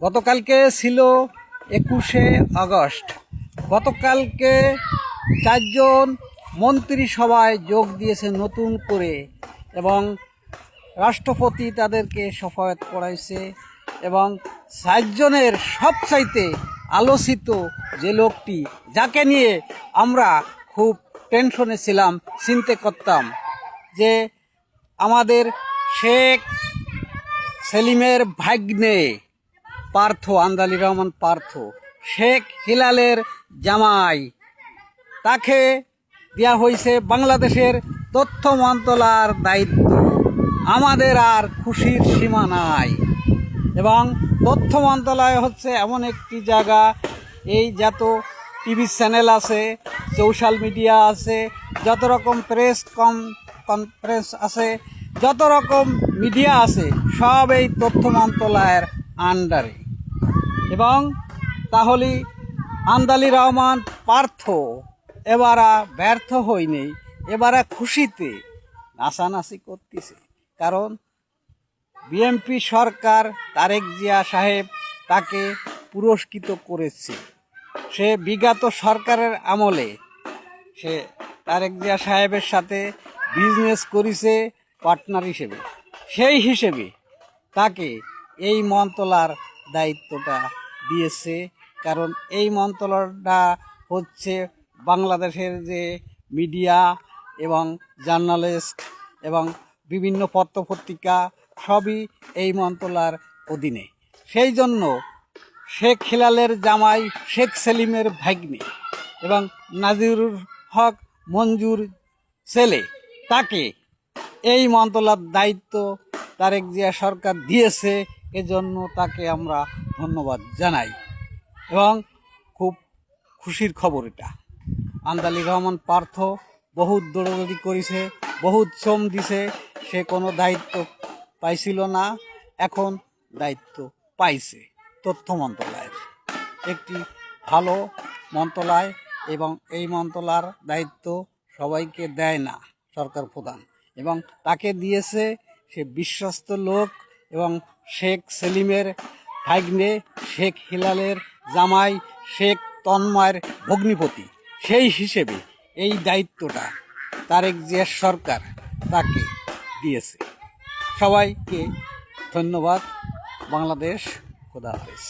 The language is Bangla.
গতকালকে ছিল 21শে আগস্ট। গতকালকে 4জন মন্ত্রিসভায় যোগ দিয়েছে নতুন করে এবং রাষ্ট্রপতি তাদেরকে শপথ করাইছে এবং 4জনের সবচাইতে আলোচিত যে লোকটি, যাকে নিয়ে আমরা খুব টেনশনে ছিলাম, চিন্তা করতাম যে আমাদের শেখ সেলিমের ভাগ্নে পার্থ, আন্দালি রহমান পার্থ, শেখ হিলালের জামাই, তাকে দেওয়া হয়েছে বাংলাদেশের তথ্য মন্ত্রণালয়ের দায়িত্ব। আমাদের আর খুশির সীমা নাই। এবং তথ্য মন্ত্রণালয় হচ্ছে এমন একটি জায়গা, এই যত টিভি চ্যানেল আছে, সোশ্যাল মিডিয়া আছে, যত রকম প্রেস কনফারেন্স আছে, যত রকম মিডিয়া আছে, সব এই তথ্য মন্ত্রণালয়ের আন্ডারে। এবং তাহলে আন্দালি রহমান পার্থ এবারা ব্যর্থ হয়নি, এবারা খুশিতে নাচানাচি করতেছে। কারণ বিএনপি সরকার তারেক জিয়া সাহেব তাকে পুরস্কৃত করেছে। সে বিগত সরকারের আমলে সে তারেক জিয়া সাহেবের সাথে বিজনেস করেছে পার্টনার হিসেবে। সেই হিসেবে তাকে এই মন্ত্রণালয়ের দায়িত্বটা দিয়েছে। কারণ এই মন্ত্রণালয়টা হচ্ছে বাংলাদেশের যে মিডিয়া এবং জার্নালিস্ট এবং বিভিন্ন পত্রপত্রিকা সবই এই মন্ত্রণালয়ের অধীনে। সেই জন্য শেখ হিলালের জামাই শেখ সেলিমের ভাগ্নে এবং নাজিরুল হক মঞ্জুর ছেলে, তাকে এই মন্ত্রণালয়ের দায়িত্ব তারেক জিয়া সরকার দিয়েছে। এজন্য তাকে আমরা ধন্যবাদ জানাই এবং খুব খুশির খবর এটা। আন্দালি রহমান পার্থ বহুত দৌড়দৌড়ি করেছে, বহুত শ্রম দিছে, সে কোনো দায়িত্ব পাইছিল না, এখন দায়িত্ব পাইছে। তথ্য মন্ত্রণালয়ের একটি ভালো মন্ত্রণালয় এবং এই মন্ত্রণালয়ের দায়িত্ব সবাইকে দেয় না সরকার প্রধান, এবং তাকে দিয়েছে সে বিশ্বস্ত লোক এবং শেখ সেলিমের ভাগ্নে শেখ হিলালের জামাই শেখ তন্ময়ের ভগ্নিপতি। সেই হিসেবে এই দায়িত্বটা তারেক জিয়া সরকার তাকে দিয়েছে। সবাইকে ধন্যবাদ। বাংলাদেশ, খোদা হাফেজ।